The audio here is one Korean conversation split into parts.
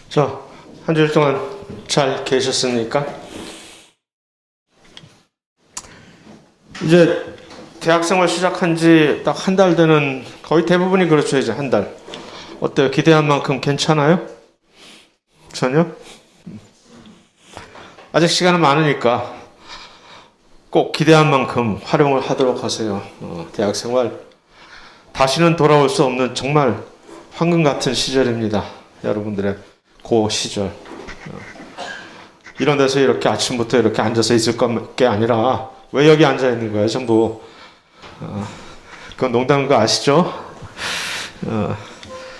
자, 한 주일 동안 잘 계셨습니까? 이제 대학생활 시작한 지 딱 한 달 되는, 거의 대부분이 그렇죠. 이제 한 달. 어때요? 기대한 만큼 괜찮아요? 전혀? 아직 시간은 많으니까 꼭 기대한 만큼 활용을 하도록 하세요. 대학생활 다시는 돌아올 수 없는 정말 황금 같은 시절입니다. 여러분들의 그 시절. 이런 데서 이렇게 아침부터 이렇게 앉아서 있을 게 아니라 왜 여기 앉아 있는 거예요, 전부? 그건 농담인 거 아시죠?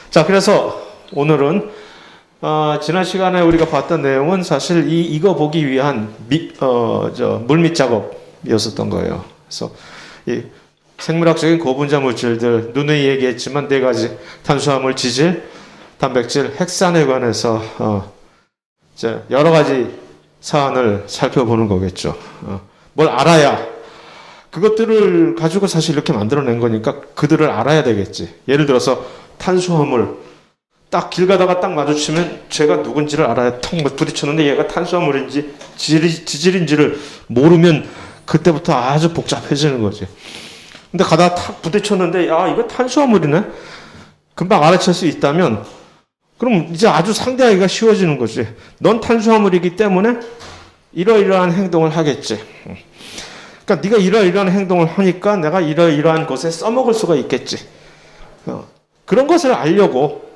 자, 그래서 오늘은 지난 시간에 우리가 봤던 내용은 사실 이거 보기 위한 물밑 작업이었었던 거예요. 그래서 이 생물학적인 고분자 물질들, 누누이 얘기했지만 네 가지: 탄수화물, 지질, 단백질, 핵산에 관해서 이제 여러 가지 사안을 살펴보는 거겠죠. 뭘 알아야, 그것들을 가지고 사실 이렇게 만들어낸 거니까 그들을 알아야 되겠지. 예를 들어서 탄수화물, 딱 길 가다가 딱 마주치면 제가 누군지를 알아야 턱 부딪혔는데 얘가 탄수화물인지 지질인지를 모르면 그때부터 아주 복잡해지는 거지. 근데 가다가 탁 부딪혔는데 이거 탄수화물이네? 금방 알아챌 수 있다면 그럼 이제 아주 상대하기가 쉬워지는 거지. 넌 탄수화물이기 때문에 이러이러한 행동을 하겠지. 그러니까 네가 이러이러한 행동을 하니까 내가 이러이러한 것에 써먹을 수가 있겠지. 그런 것을 알려고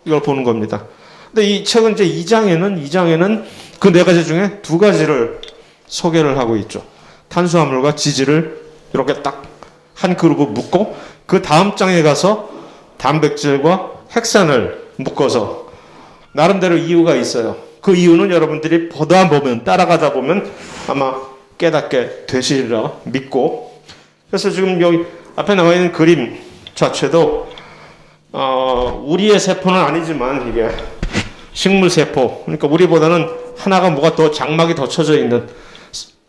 이걸 보는 겁니다. 근데 이 책은 이제 2장에는 그 네 가지 중에 두 가지를 소개를 하고 있죠. 탄수화물과 지질을 이렇게 딱 한 그룹을 묶고 그 다음 장에 가서 단백질과 핵산을 묶어서 나름대로 이유가 있어요. 그 이유는 여러분들이 보다 보면, 따라가다 보면 아마 깨닫게 되시리라 믿고, 그래서 지금 여기 앞에 나와 있는 그림 자체도 우리의 세포는 아니지만 이게 식물세포, 그러니까 우리보다는 하나가 뭐가 더 장막이 더 쳐져 있는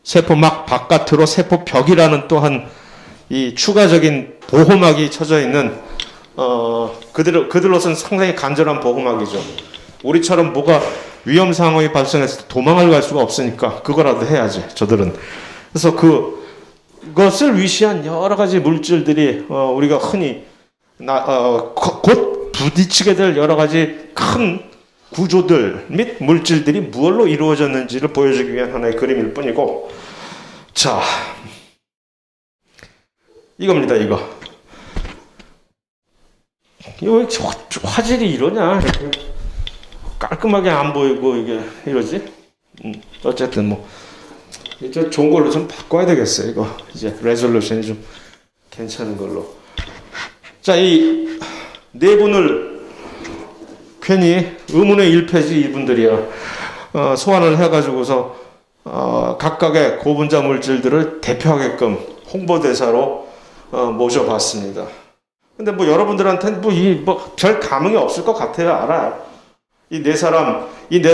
세포막 바깥으로 세포벽이라는 또한 이 추가적인 보호막이 쳐져 있는 그들로서는 상당히 간절한 보호막이죠. 우리처럼 뭐가 위험 상황이 발생했을 때 도망을 갈 수가 없으니까 그거라도 해야지, 저들은. 그래서 그것을 위시한 여러 가지 물질들이 우리가 흔히 곧 부딪히게 될 여러 가지 큰 구조들 및 물질들이 무엇로 이루어졌는지를 보여주기 위한 하나의 그림일 뿐이고, 자, 이겁니다. 이거 왜 화질이 이러냐? 깔끔하게 안 보이고 이게 이러지? 어쨌든 뭐 이제 좋은 걸로 좀 바꿔야 되겠어요. 이거 이제 레졸루션이 좀 괜찮은 걸로. 자, 이 네 분을 괜히 의문의 1페이지 이분들이요, 소환을 해가지고서 각각의 고분자 물질들을 대표하게끔 홍보대사로 모셔봤습니다. 근데 뭐 여러분들한테는 별 감흥이 없을 것 같아요. 알아요. 이 네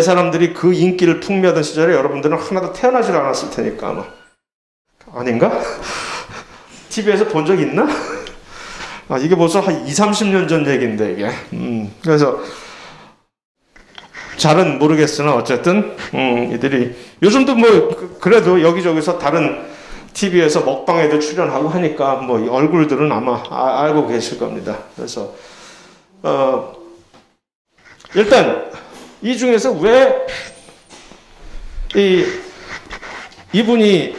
사람들이 그 인기를 풍미하던 시절에 여러분들은 하나도 태어나질 않았을 테니까 아마. 아닌가? TV에서 본 적 있나? 이게 벌써 한 20-30년 전 얘기인데 이게. 그래서 잘은 모르겠으나 어쨌든 이들이 요즘도 뭐 그래도 여기저기서 다른 TV에서 먹방에도 출연하고 하니까 뭐 얼굴들은 아마 알고 계실 겁니다. 그래서 일단 이 중에서 왜 이분이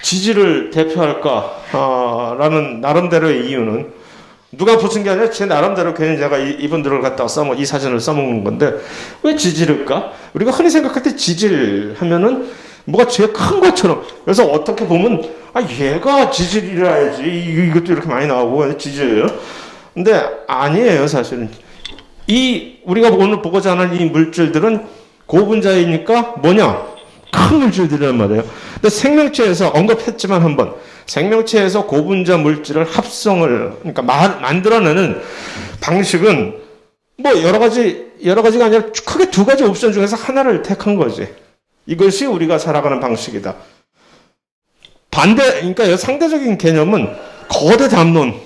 지질을 대표할까라는 나름대로의 이유는 누가 붙인 게 아니라 제 나름대로 괜히 제가 이분들을 갖다가 이 사진을 써먹는 건데, 왜 지질일까? 우리가 흔히 생각할 때 지질 하면은 뭐가 제일 큰 것처럼, 그래서 어떻게 보면 얘가 지질이라야지, 이것도 이렇게 많이 나오고 지질. 근데 아니에요. 사실은 우리가 오늘 보고자 하는 이 물질들은 고분자이니까 뭐냐? 큰 물질들이란 말이에요. 근데 생명체에서 언급했지만 한번, 생명체에서 고분자 물질을 그러니까 만들어내는 방식은 뭐 여러 가지가 아니라 크게 두 가지 옵션 중에서 하나를 택한 거지. 이것이 우리가 살아가는 방식이다. 그러니까 상대적인 개념은 거대 담론을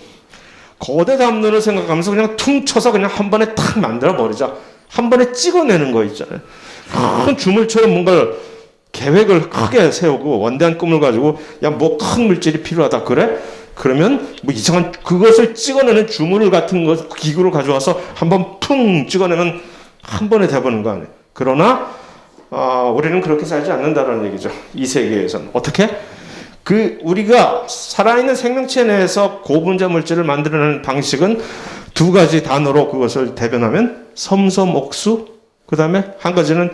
생각하면서 그냥 퉁쳐서 그냥 한 번에 탁 만들어 버리자. 한 번에 찍어내는 거 있잖아요. 큰 주물처럼 뭔가 계획을 크게 세우고 원대한 꿈을 가지고 야, 뭐 큰 물질이 필요하다 그래? 그러면 뭐 이상한 그것을 찍어내는 주물 같은 거 기구를 가져와서 한번 퉁 찍어내면 한 번에 돼버는 거 아니에요. 그러나 우리는 그렇게 살지 않는다는 얘기죠. 이 세계에서는 어떻게? 우리가 살아있는 생명체 내에서 고분자 물질을 만들어내는 방식은 두 가지 단어로 그것을 대변하면 섬섬옥수, 그 다음에 한 가지는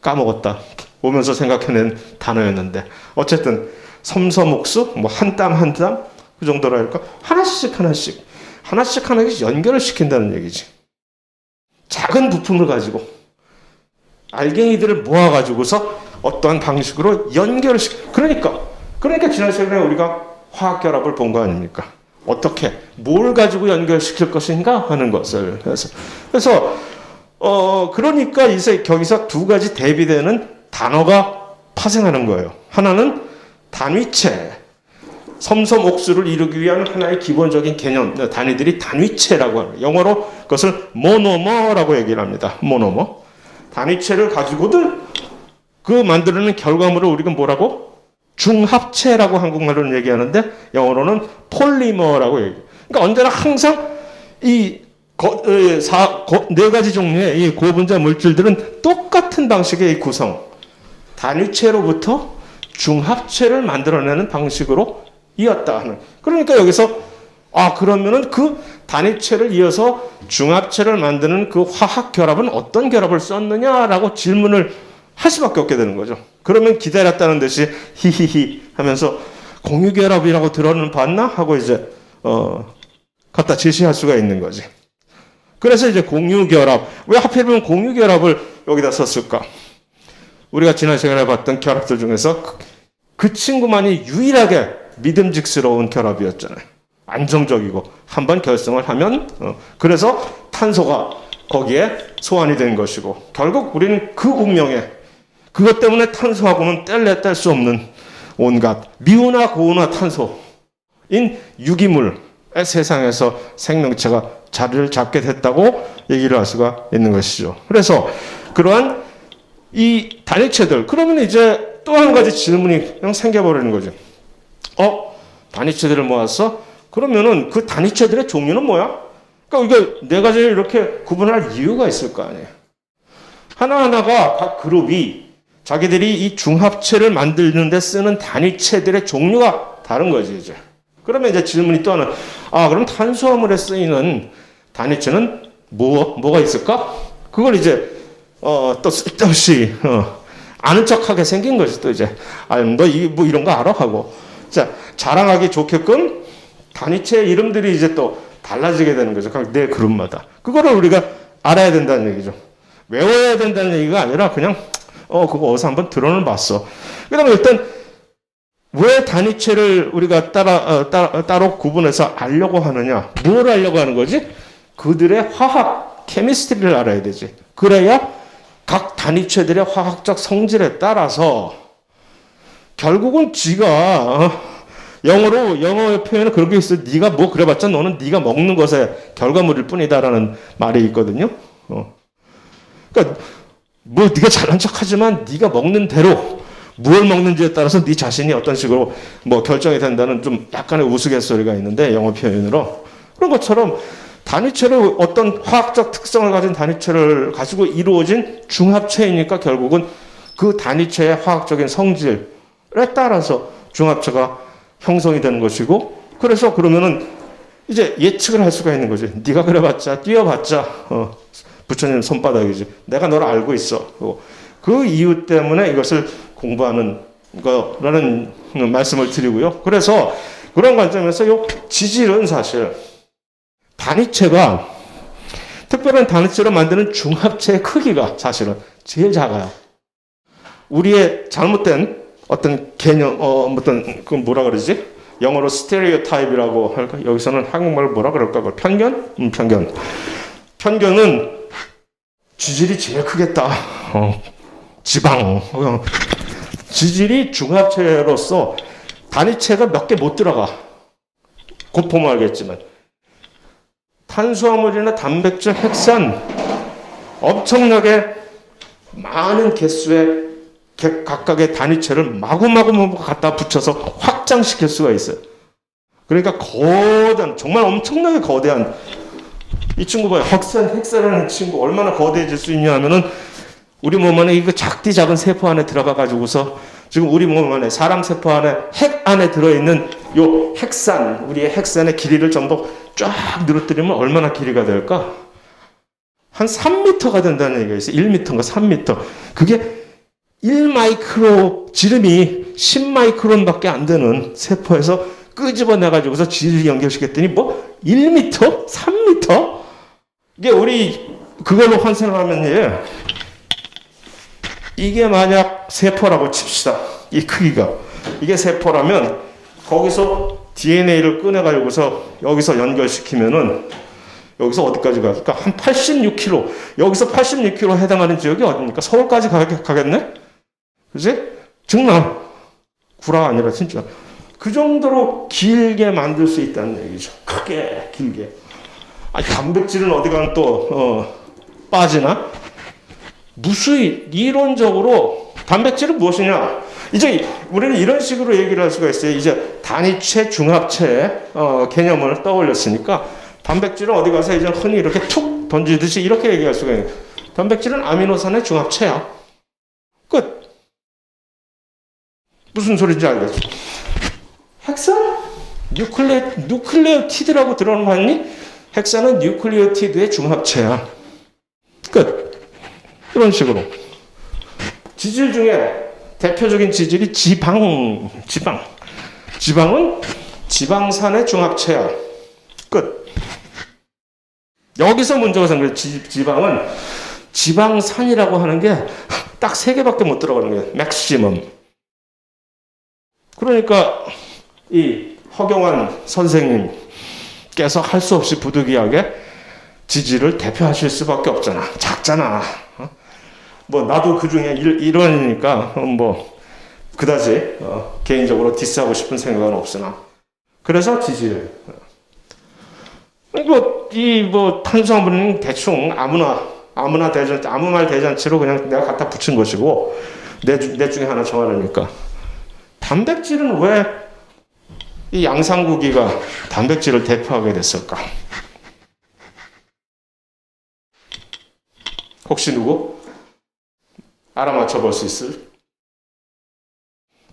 까먹었다. 오면서 생각해낸 단어였는데 어쨌든 섬섬옥수, 뭐 한 땀 한 땀 그 정도로 할까? 하나씩 연결을 시킨다는 얘기지. 작은 부품을 가지고 알갱이들을 모아가지고서 어떠한 방식으로 연결을 그러니까 지난 시간에 우리가 화학결합을 본 거 아닙니까? 어떻게 뭘 가지고 연결시킬 것인가 하는 것을 그래서 그러니까 이제 거기서 두 가지 대비되는 단어가 파생하는 거예요. 하나는 단위체, 섬섬옥수를 이루기 위한 하나의 기본적인 개념, 단위들이 단위체라고 합니다. 영어로 그것을 모노머라고 얘기를 합니다. 모노머. 단위체를 가지고들 그 만들어내는 결과물을 우리가 뭐라고? 중합체라고 한국말로는 얘기하는데 영어로는 폴리머라고 얘기해요. 그러니까 언제나 항상 이 네 가지 종류의 이 고분자 물질들은 똑같은 방식의 이 구성, 단위체로부터 중합체를 만들어내는 방식으로 이었다 하는. 그러니까 여기서 그러면은 그 단위체를 이어서 중합체를 만드는 그 화학 결합은 어떤 결합을 썼느냐라고 질문을 할 수밖에 없게 되는 거죠. 그러면 기다렸다는 듯이 히히히 하면서 공유결합이라고 들어는 봤나? 하고 이제 갖다 제시할 수가 있는 거지. 그래서 이제 공유결합. 왜 하필이면 공유결합을 여기다 썼을까? 우리가 지난 시간에 봤던 결합들 중에서 그 친구만이 유일하게 믿음직스러운 결합이었잖아요. 안정적이고 한번 결성을 하면 그래서 탄소가 거기에 소환이 된 것이고 결국 우리는 그 운명에 그것 때문에 탄소하고는 뗄래 뗄 수 없는 온갖 미운화 고운화 탄소인 유기물의 세상에서 생명체가 자리를 잡게 됐다고 얘기를 할 수가 있는 것이죠. 그래서 그러한 이 단위체들 그러면 이제 또 한 가지 질문이 그냥 생겨버리는 거죠. 단위체들을 모았어? 그러면은 그 단위체들의 종류는 뭐야? 그러니까 이게 네 가지를 이렇게 구분할 이유가 있을 거 아니에요. 하나하나가 각 그룹이 자기들이 이 중합체를 만드는 데 쓰는 단위체들의 종류가 다른 거지, 이제. 그러면 이제 질문이 또 하나, 그럼 탄수화물에 쓰이는 단위체는 뭐가 있을까? 그걸 이제, 또 쓸데없이, 아는 척하게 생긴 거지, 또 이제. 너 뭐 이런 거 알아? 하고. 자, 자랑하기 좋게끔 단위체 이름들이 이제 또 달라지게 되는 거죠. 각 내 그룹마다. 그거를 우리가 알아야 된다는 얘기죠. 외워야 된다는 얘기가 아니라 그냥 그거 어디서 한번 들어는 봤어. 그다음에 일단 왜 단위체를 우리가 따로 구분해서 알려고 하느냐? 뭘 알려고 하는 거지? 그들의 화학 케미스트리를 알아야 되지. 그래야 각 단위체들의 화학적 성질에 따라서 결국은 지가 영어의 표현은 그런 게 있어요. 네가 뭐 그래봤자 너는 네가 먹는 것의 결과물일 뿐이다라는 말이 있거든요. 그러니까 뭐 네가 잘난 척하지만 네가 먹는 대로 무엇을 먹는지에 따라서 네 자신이 어떤 식으로 뭐 결정이 된다는 좀 약간의 우스갯소리가 있는데 영어 표현으로 그런 것처럼 단위체를 어떤 화학적 특성을 가진 단위체를 가지고 이루어진 중합체이니까 결국은 그 단위체의 화학적인 성질에 따라서 중합체가 형성이 되는 것이고 그래서 그러면은 이제 예측을 할 수가 있는 거지. 네가 그래봤자 뛰어봤자 부처님 손바닥이지. 내가 너를 알고 있어. 그 이유 때문에 이것을 공부하는 거라는 말씀을 드리고요. 그래서 그런 관점에서 이 지질은 사실 단위체가 특별한 단위체로 만드는 중합체의 크기가 사실은 제일 작아요. 우리의 잘못된 어떤 개념, 그 뭐라 그러지? 영어로 스테레오타입이라고 할까? 여기서는 한국말로 뭐라 그럴까? 편견? 편견. 편견은 지질이 제일 크겠다. 지방. 지질이 중합체로서 단위체가 몇 개 못 들어가. 곧 보면 알겠지만. 탄수화물이나 단백질, 핵산, 엄청나게 많은 개수의 각각의 단위체를 마구마구 갖다 붙여서 확장시킬 수가 있어요. 그러니까 거대한, 정말 엄청나게 거대한, 이 친구 봐요. 핵사라는 친구 얼마나 거대해질 수 있냐 하면은 우리 몸 안에 이거 작디 작은 세포 안에 들어가 가지고서 지금 우리 몸 안에 사람 세포 안에 핵 안에 들어있는 요 핵산, 우리의 핵산의 길이를 전부 쫙 늘어뜨리면 얼마나 길이가 될까? 한 3m가 된다는 얘기가 있어요. 1m인가 3m. 그게 1마이크로 지름이 10마이크론밖에 안 되는 세포에서 끄집어내가지고서 지를 연결시켰더니 뭐 1m? 3m? 이게 우리 그걸로 환산을 하면 이게 만약 세포라고 칩시다. 이 크기가. 이게 세포라면 거기서 DNA를 꺼내가지고서 여기서 연결시키면은 여기서 어디까지 갈까? 한 86km. 여기서 86km 해당하는 지역이 어디입니까? 서울까지 가겠네? 그지? 정말 구라 아니라 진짜. 그 정도로 길게 만들 수 있다는 얘기죠. 크게, 길게. 아니, 단백질은 어디 가면 또, 빠지나? 무수히, 이론적으로 단백질은 무엇이냐? 이제 우리는 이런 식으로 얘기를 할 수가 있어요. 이제 단위체, 중합체, 개념을 떠올렸으니까 단백질은 어디 가서 이제 흔히 이렇게 툭 던지듯이 이렇게 얘기할 수가 있어요. 단백질은 아미노산의 중합체야. 끝. 무슨 소리인지 알겠죠? 핵산? 뉴클레오티드라고 들어봤니? 핵산은 뉴클레오티드의 중합체야. 끝. 이런 식으로. 지질 중에 대표적인 지질이 지방은 지방산의 중합체야. 끝. 여기서 문제가 생겨요. 지방은 지방산이라고 하는 게 딱 3개밖에 못 들어가는 거예요. 맥시멈. 그러니까 이 허경환 선생님께서 할 수 없이 부득이하게 지질을 대표하실 수밖에 없잖아. 작잖아. 뭐 나도 그 중에 일원이니까 뭐 그다지 개인적으로 디스하고 싶은 생각은 없으나 그래서 지질. 뭐 탄수화물은 대충 아무 말 대잔치로 그냥 내가 갖다 붙인 것이고 내 중에 하나 정하려니까. 단백질은 왜 이 양상구기가 단백질을 대표하게 됐을까? 혹시 누구? 알아맞혀 볼 수 있을?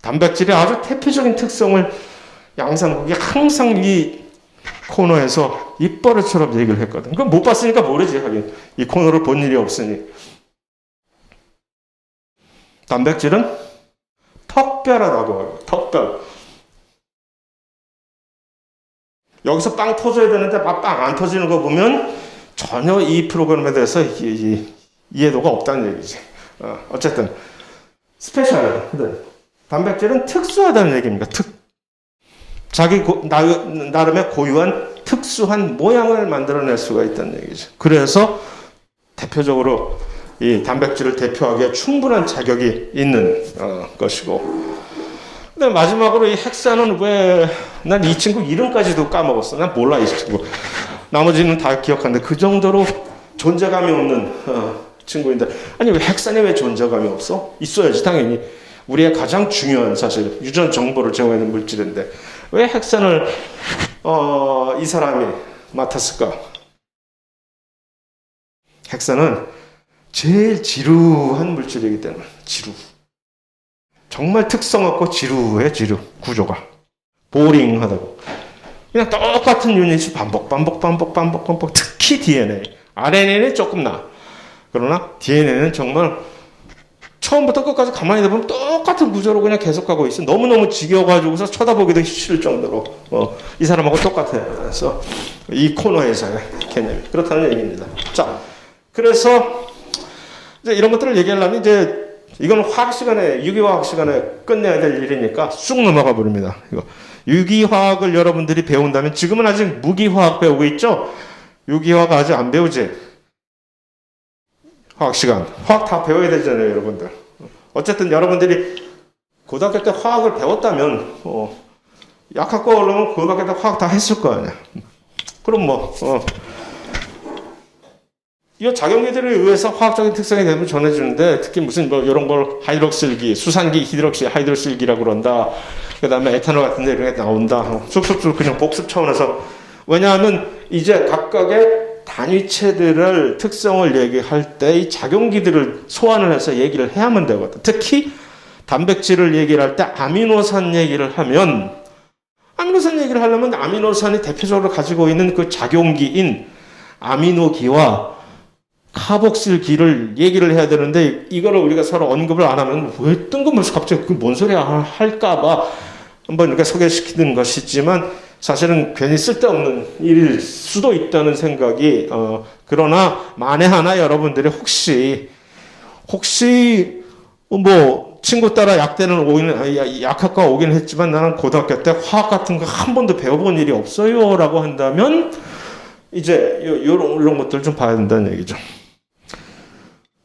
단백질의 아주 대표적인 특성을 양상국이 항상 이 코너에서 입버릇처럼 얘기를 했거든. 그건 못 봤으니까 모르지, 하긴. 이 코너를 본 일이 없으니. 단백질은 턱별하다고 해요. 턱별. 여기서 빵 터져야 되는데 빵 안 터지는 거 보면 전혀 이 프로그램에 대해서 이해도가 없다는 얘기지. 어쨌든 스페셜. 단백질은 특수하다는 얘기입니다. 자기 나름의 고유한 특수한 모양을 만들어낼 수가 있다는 얘기죠. 그래서 대표적으로 이 단백질을 대표하기에 충분한 자격이 있는 것이고. 근데 마지막으로 이 핵산은 왜 난 이 친구 이름까지도 까먹었어. 난 몰라 이 친구. 나머지는 다 기억하는데 그 정도로 존재감이 없는 친구인데 아니 왜 핵산이 왜 존재감이 없어? 있어야지 당연히. 우리의 가장 중요한 사실 유전 정보를 제공하는 물질인데 왜 핵산을 이 사람이 맡았을까? 핵산은 제일 지루한 물질이기 때문에 지루. 정말 특성 없고 지루해. 지루 구조가 보링하다고. 그냥 똑같은 유닛이 반복. 특히 DNA. RNA는 조금 나. 그러나 DNA는 정말 처음부터 끝까지 가만히 보면 똑같은 구조로 그냥 계속 가고 있어. 너무너무 지겨워가지고서 쳐다보기도 싫을 정도로 이 사람하고 똑같아요. 그래서 이 코너에서의 개념이 그렇다는 얘기입니다. 자, 그래서 이제 이런 것들을 얘기하려면 이제 이건 화학 시간에 유기화학 시간에 끝내야 될 일이니까 쑥 넘어가 버립니다. 이거 유기화학을 여러분들이 배운다면 지금은 아직 무기화학 배우고 있죠. 유기화학 아직 안 배우지. 화학 시간. 화학 다 배워야 되잖아요, 여러분들. 어쨌든 여러분들이 고등학교 때 화학을 배웠다면, 약학과 올라오면 고등학교 때 화학 다 했을 거 아니야. 그럼 이 작용기들에 의해서 화학적인 특성이 되면 전해주는데, 특히 무슨 뭐 이런 걸 하이드록실기, 수산기, 하이드록실기라고 그런다. 그 다음에 에탄올 같은 데 이런 게 나온다. 쑥쑥쑥 그냥 복습 차원에서. 왜냐하면 이제 각각의 단위체들을 특성을 얘기할 때 이 작용기들을 소환을 해서 얘기를 해야만 되거든. 특히 단백질을 얘기를 할 때 아미노산 얘기를 하면, 아미노산 얘기를 하려면 아미노산이 대표적으로 가지고 있는 그 작용기인 아미노기와 카복실기를 얘기를 해야 되는데, 이거를 우리가 서로 언급을 안 하면 왜 뜬금없이 갑자기 그 뭔 소리야 할까봐 한번 이렇게 소개시키는 것이지만, 사실은 괜히 쓸데없는 일일 수도 있다는 생각이, 그러나 만에 하나 여러분들이 혹시 뭐 친구 따라 약학과 오긴 했지만 나는 고등학교 때 화학 같은 거 한 번도 배워본 일이 없어요 라고 한다면, 이제 이런 것들 좀 봐야 된다는 얘기죠.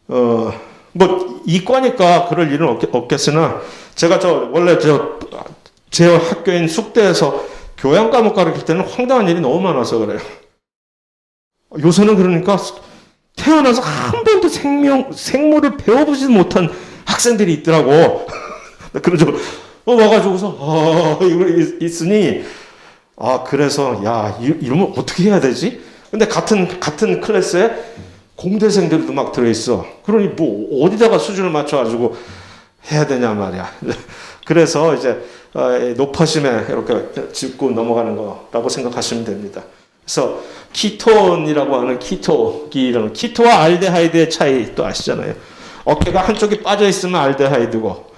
뭐 이과니까 그럴 일은 없겠으나, 제가 원래 제 학교인 숙대에서 교양 과목 가르칠 때는 황당한 일이 너무 많아서 그래요. 요새는 그러니까 태어나서 한 번도 생물을 배워보지 못한 학생들이 있더라고. 그러죠. 와가지고서 이거 있으니, 그래서 야 이러면 어떻게 해야 되지? 근데 같은 클래스에 공대생들도 막 들어있어. 그러니 뭐 어디다가 수준을 맞춰가지고 해야 되냐 말이야. 그래서 이제 노퍼심에 이렇게 짚고 넘어가는 거라고 생각하시면 됩니다. 그래서 키톤이라고 하는 키토와 알데하이드의 차이 또 아시잖아요. 어깨가 한쪽이 빠져 있으면 알데하이드고,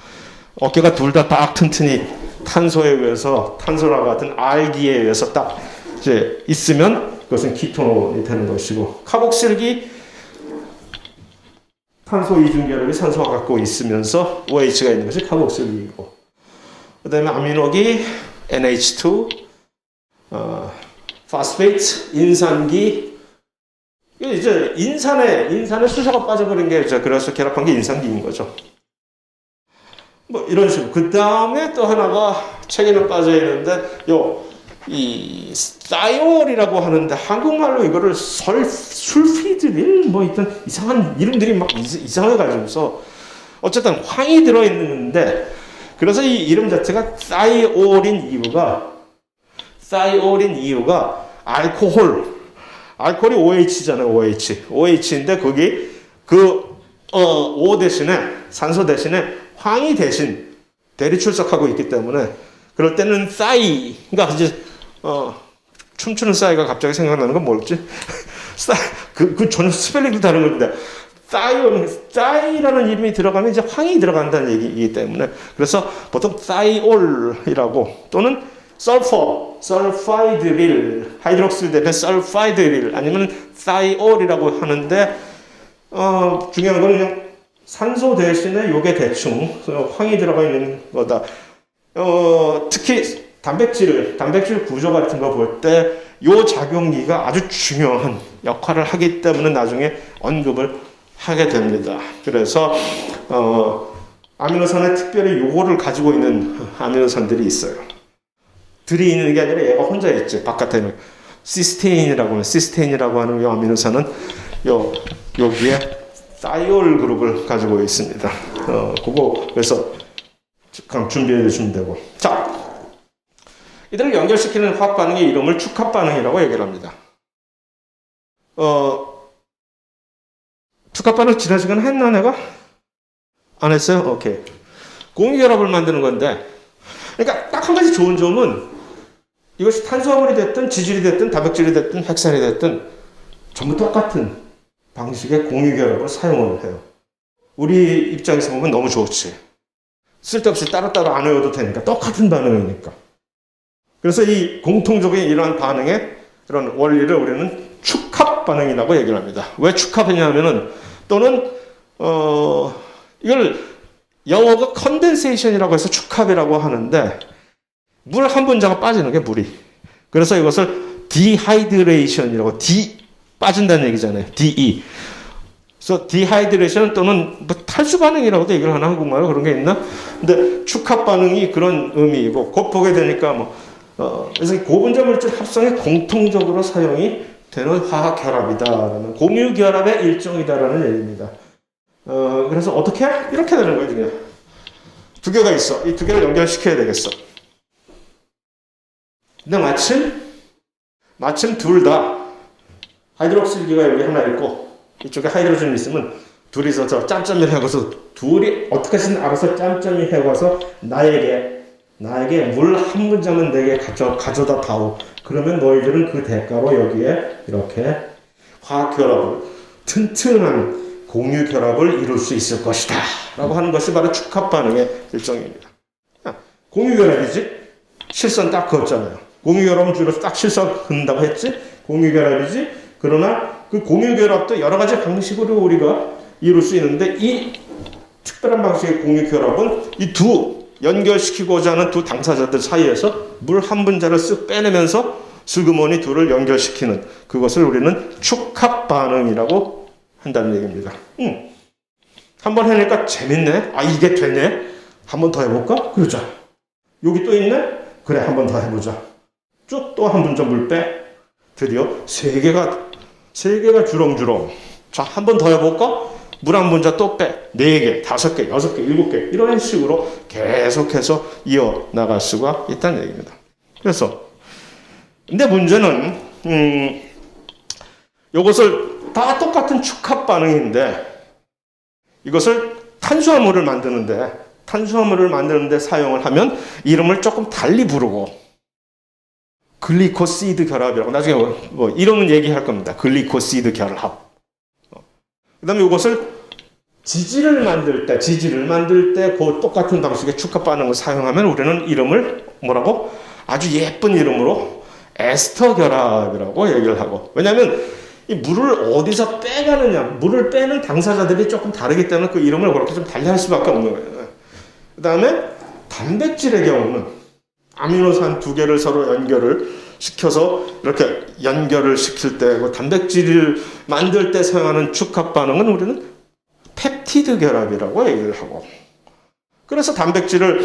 어깨가 둘 다 딱 튼튼히 탄소에 의해서, 탄소랑 같은 알기에 의해서 딱 이제 있으면 그것은 키톤이 되는 것이고, 카복실기, 탄소 이중결합이 산소와 갖고 있으면서 OH가 있는 것이 카복실기이고, 그 다음에 아미노기, NH2, 파스페이트, 인산기. 이제 인산에 수소가 빠져버린 게, 그래서 결합한 게 인산기인 거죠. 뭐 이런 식으로. 그 다음에 또 하나가 책에는 빠져 있는데, 이 사이올이라고 하는데, 한국말로 이거를 술피드릴 뭐 있던 이상한 이름들이 막 이상해가지고서, 어쨌든 황이 들어있는데, 그래서 이 이름 자체가 사이올인 이유가 알코올이 OH잖아요. OH인데 거기 O 대신에, 산소 대신에 황이 대신 대리 출석하고 있기 때문에, 그럴 때는 그러니까 이제 춤추는 싸이가 갑자기 생각나는 건 뭐였지? 그 전혀 스펠링도 다른 건데, 싸이라는 이름이 들어가면 이제 황이 들어간다는 얘기이기 때문에, 그래서 보통 싸이올이라고, 또는 설파이드릴, 하이드록실 대신 설파이드릴, 아니면 싸이올이라고 하는데, 중요한 건 그냥 산소 대신에 요게 대충 황이 들어가 있는 거다. 특히 단백질 구조 같은 거 볼 때 요 작용기가 아주 중요한 역할을 하기 때문에 나중에 언급을 하게 됩니다. 그래서 아미노산에 특별히 요거를 가지고 있는 아미노산들이 있어요. 들이 있는 게 아니라 얘가 혼자 있지. 바깥에는 시스테인이라고 하는 이 아미노산은 여기에 사이올 그룹을 가지고 있습니다. 그거 그래서 준비해 주시면 되고. 자, 이들을 연결시키는 화학 반응의 이름을 축합 반응이라고 얘기를 합니다. 축합 반응 지난 시간에 했나 내가? 안 했어요? 오케이. 공유결합을 만드는 건데, 그러니까 딱 한 가지 좋은 점은, 이것이 탄수화물이 됐든 지질이 됐든 단백질이 됐든 핵산이 됐든 전부 똑같은 방식의 공유결합을 사용을 해요. 우리 입장에서 보면 너무 좋지. 쓸데없이 따로따로 안 외워도 되니까, 똑같은 반응이니까. 그래서 이 공통적인 이러한 반응의 이런 원리를 우리는 축합 반응이라고 얘기를 합니다. 왜 축합이냐면은, 또는 이걸 영어가 컨덴세이션이라고 해서 축합이라고 하는데, 물 한 분자가 빠지는 게 물이. 그래서 이것을 디하이드레이션이라고, 빠진다는 얘기잖아요. DE. 그래서 디하이드레이션 또는 뭐 탈수 반응이라고도 얘기를 하나, 한국말로 그런 게 있나? 근데 축합 반응이 그런 의미이고, 곧 보게 되니까 그래서 고분자 물질 합성에 공통적으로 사용이 되는 화학 결합이다라는 공유 결합의 일종이다라는 얘기입니다. 그래서 어떻게? 이렇게 되는 거예요. 그냥. 두 개가 있어. 이 두 개를 연결시켜야 되겠어. 근데 마침 둘 다 하이드록실기가 여기 하나 있고 이쪽에 하이드로전이 있으면 둘이서 저 짬짬이 해가서 둘이 어떻게든 알아서 짬짬이 해가서 나에게 물 한 문장은 내게 가져다 다오. 그러면 너희들은 그 대가로 여기에 이렇게 화학 결합을 튼튼한 공유 결합을 이룰 수 있을 것이다 라고 하는 것이 바로 축합 반응의 일종입니다. 공유 결합이지? 실선 딱 그었잖아요. 공유 결합은 주로 딱 실선 긋는다고 했지? 공유 결합이지? 그러나 그 공유 결합도 여러 가지 방식으로 우리가 이룰 수 있는데 이 특별한 방식의 공유 결합은 이 두 연결시키고자 하는 두 당사자들 사이에서 물 한 분자를 쓱 빼내면서 슬그머니 둘을 연결시키는 그것을 우리는 축합 반응이라고 한다는 얘기입니다. 한번 해니까 재밌네. 아 이게 되네. 한 번 더 해볼까? 그러자. 여기 또 있네. 그래 한 번 더 해보자. 쭉 또 한 분자 물 빼. 드디어 세 개가 주렁주렁. 자 한 번 더 해볼까? 물 한 분자 또 빼. 4개, 5개, 6개, 7개 이런 식으로 계속해서 이어나갈 수가 있다는 얘기입니다. 그래서 근데 문제는 이것을 다 똑같은 축합 반응인데 이것을 탄수화물을 만드는데 사용을 하면 이름을 조금 달리 부르고 글리코시드 결합이라고 나중에 뭐 이름은 얘기할 겁니다. 글리코시드 결합. 그 다음에 이것을 지질을 만들 때 그 똑같은 방식의 축합 반응을 사용하면 우리는 이름을 뭐라고? 아주 예쁜 이름으로 에스터 결합이라고 얘기를 하고. 왜냐하면 이 물을 어디서 빼가느냐, 물을 빼는 당사자들이 조금 다르기 때문에 그 이름을 그렇게 좀 달리 할 수밖에 없는 거예요. 그 다음에 단백질의 경우는 아미노산 두 개를 서로 연결을 시켜서 이렇게 연결을 시킬 때, 그 단백질을 만들 때 사용하는 축합 반응은 우리는 펩티드 결합이라고 얘기를 하고. 그래서 단백질을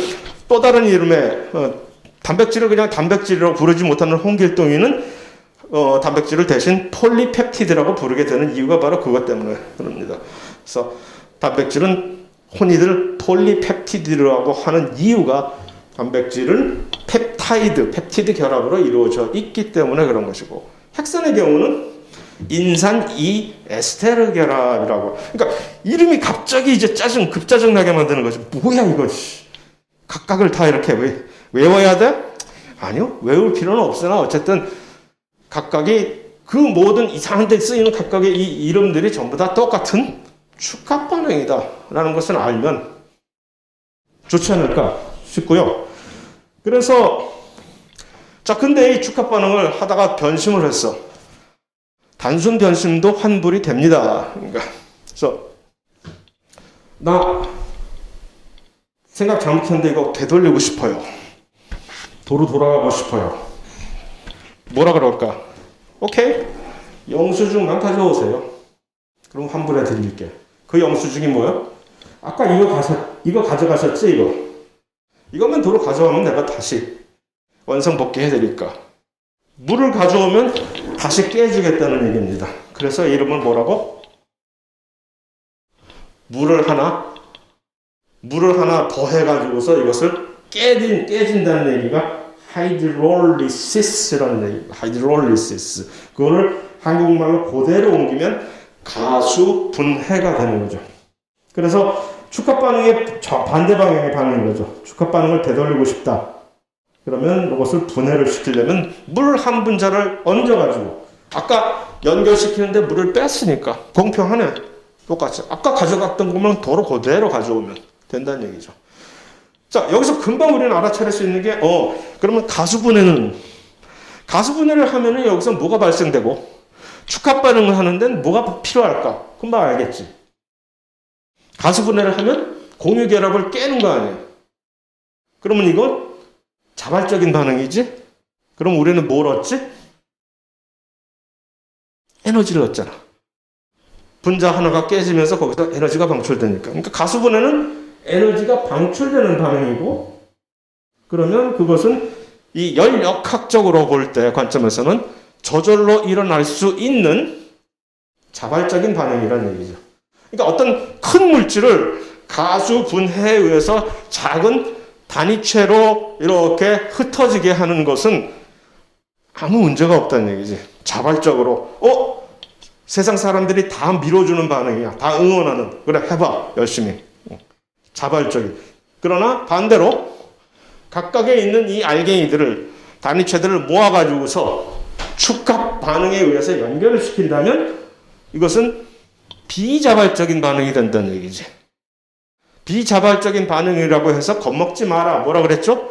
또 다른 이름의 단백질을 그냥 단백질이라고 부르지 못하는 홍길동이는 단백질을 대신 폴리펩티드라고 부르게 되는 이유가 바로 그것 때문에 그럽니다. 그래서 단백질은 흔히들 폴리펩티드라고 하는 이유가 단백질은 펩티드 결합으로 이루어져 있기 때문에 그런 것이고, 핵산의 경우는 인산 2 에스테르 결합이라고. 그러니까 이름이 갑자기 이제 급짜증 나게 만드는 거지. 뭐야 이거? 각각을 다 이렇게 외워야 돼? 아니요, 외울 필요는 없으나 어쨌든 각각이 그 모든 이상한 데 쓰이는 각각의 이 이름들이 전부 다 똑같은 축합 반응이다라는 것을 알면 좋지 않을까 싶고요. 그래서 자, 근데 이 축합 반응을 하다가 변심을 했어. 단순 변심도 환불이 됩니다. 그러니까 그래서 나 생각 잘못했는데 이거 되돌리고 싶어요. 도로 돌아가고 싶어요. 뭐라 그럴까? 오케이. 영수증만 가져오세요. 그럼 환불해 드릴게. 그 영수증이 뭐야? 아까 이거 가져가셨지, 이거. 이것만 도로 가져오면 내가 다시 원상복귀 해드릴까. 물을 가져오면 다시 깨주겠다는 얘기입니다. 그래서 이름을 뭐라고? 물을 하나 더 해가지고서 이것을 깨진다는 얘기가 하이드롤리시스라는 얘기. 하이드롤리시스. 그거를 한국말로 그대로 옮기면 가수 분해가 되는 거죠. 그래서 축합 반응의 반대 방향의 반응인 거죠. 축합 반응을 되돌리고 싶다. 그러면 이것을 분해를 시키려면 물 한 분자를 얹어가지고, 아까 연결시키는데 물을 뺐으니까 공평하네. 똑같이 아까 가져갔던 것만 도로 그대로 가져오면 된다는 얘기죠. 자, 여기서 금방 우리는 알아차릴 수 있는 게 그러면 가수분해를 하면은 여기서 뭐가 발생되고 축합 반응을 하는 데는 뭐가 필요할까? 금방 알겠지. 가수분해를 하면 공유 결합을 깨는 거 아니에요. 그러면 이건 자발적인 반응이지? 그럼 우리는 뭘 얻지? 에너지를 얻잖아. 분자 하나가 깨지면서 거기서 에너지가 방출되니까. 그러니까 가수분해는 에너지가 방출되는 반응이고, 그러면 그것은 이 열역학적으로 볼 때 관점에서는 저절로 일어날 수 있는 자발적인 반응이라는 얘기죠. 그러니까 어떤 큰 물질을 가수 분해에 의해서 작은 단위체로 이렇게 흩어지게 하는 것은 아무 문제가 없다는 얘기지. 자발적으로 세상 사람들이 다 밀어주는 반응이야. 다 응원하는. 그래 해봐 열심히. 자발적인. 그러나 반대로 각각에 있는 이 알갱이들을 단위체들을 모아가지고서 축합 반응에 의해서 연결을 시킨다면 이것은 비자발적인 반응이 된다는 얘기지. 비자발적인 반응이라고 해서 겁먹지 마라. 뭐라 그랬죠?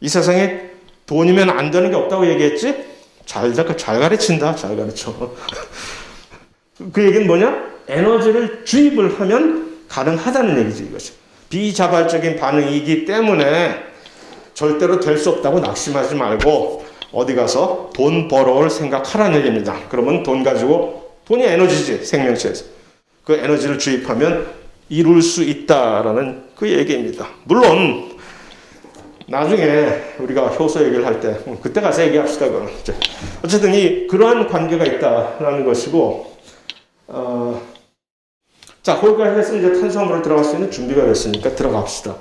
이 세상에 돈이면 안 되는 게 없다고 얘기했지? 잘 가르친다. 잘 가르쳐. 그 얘기는 뭐냐? 에너지를 주입을 하면 가능하다는 얘기지, 이것이. 비자발적인 반응이기 때문에 절대로 될 수 없다고 낙심하지 말고 어디 가서 돈 벌어올 생각하라는 얘기입니다. 그러면 돈 가지고, 돈이 에너지지, 생명체에서. 그 에너지를 주입하면 이룰 수 있다라는 그 얘기입니다. 물론 나중에 우리가 효소 얘기를 할 때 그때 가서 얘기합시다. 그건. 어쨌든 그러한 관계가 있다라는 것이고 자, 거기까지 해서 이제 탄수화물을 들어갈 수 있는 준비가 됐으니까 들어갑시다.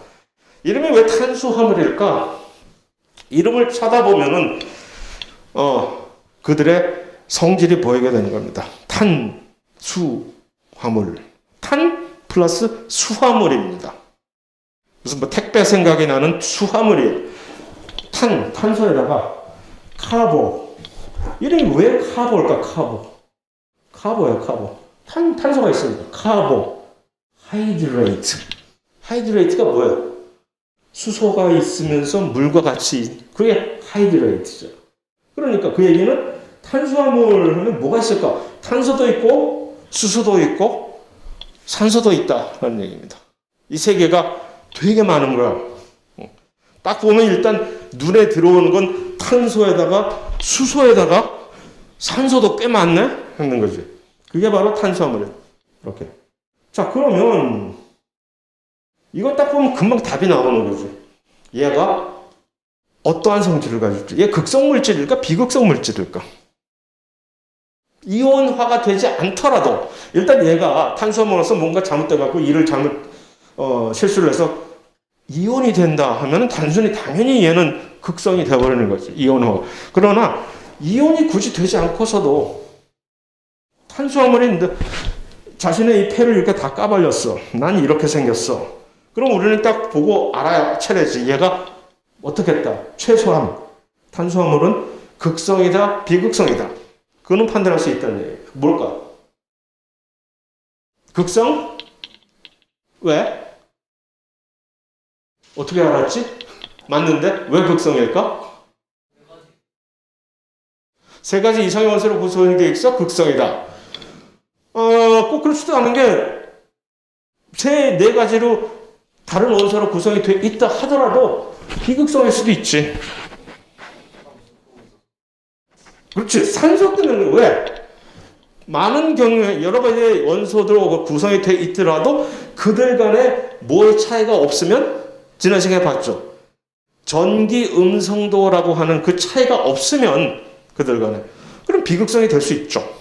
이름이 왜 탄수화물일까? 이름을 찾아보면은 그들의 성질이 보이게 되는 겁니다. 탄수화물. 탄 플러스 수화물입니다. 무슨 뭐 택배 생각이 나는 수화물이에요. 탄소에다가 카보. 이름이 왜 카보일까? 카보예요, 카보. 탄소가 있으니까 카보. 하이드레이트. 하이드레이트가 뭐예요? 수소가 있으면서 물과 같이, 그게 하이드레이트죠. 그러니까 그 얘기는 탄수화물 하면 뭐가 있을까? 탄소도 있고 수소도 있고 산소도 있다라는 얘기입니다. 이 세 개가 되게 많은 거야. 딱 보면 일단 눈에 들어오는 건 탄소에다가 수소에다가 산소도 꽤 많네? 하는 거지. 그게 바로 탄수화물이에요. 이렇게. 자, 그러면 이거 딱 보면 금방 답이 나오는 거지. 얘가 어떠한 성질을 가질지. 얘 극성 물질일까? 비극성 물질일까? 이온화가 되지 않더라도 일단 얘가 탄수화물로서 뭔가 잘못돼갖고 일을 실수를 해서 이온이 된다 하면 단순히 당연히 얘는 극성이 되어버리는 거지. 이온화. 그러나 이온이 굳이 되지 않고서도 탄수화물이 있는데 자신의 이 폐를 이렇게 다 까발렸어. 난 이렇게 생겼어. 그럼 우리는 딱 보고 알아차려야지. 얘가 어떻게 했다. 최소한 탄수화물은 극성이다, 비극성이다. 그거는 판단할 수 있다는 얘기예요. 뭘까? 극성? 왜? 어떻게 알았지? 맞는데? 왜 극성일까? 세 가지 이상의 원소로 구성이 되어 있어? 극성이다. 꼭 그렇지도 않은 게 네 가지로 다른 원소로 구성이 되어 있다 하더라도 비극성일 수도 있지. 그렇지. 산소 때문에 왜? 많은 경우에 여러 가지 원소들로 구성이 되어 있더라도 그들 간에 뭐의 차이가 없으면 지난 시간에 봤죠. 전기 음성도라고 하는 그 차이가 없으면 그들 간에 그럼 비극성이 될 수 있죠.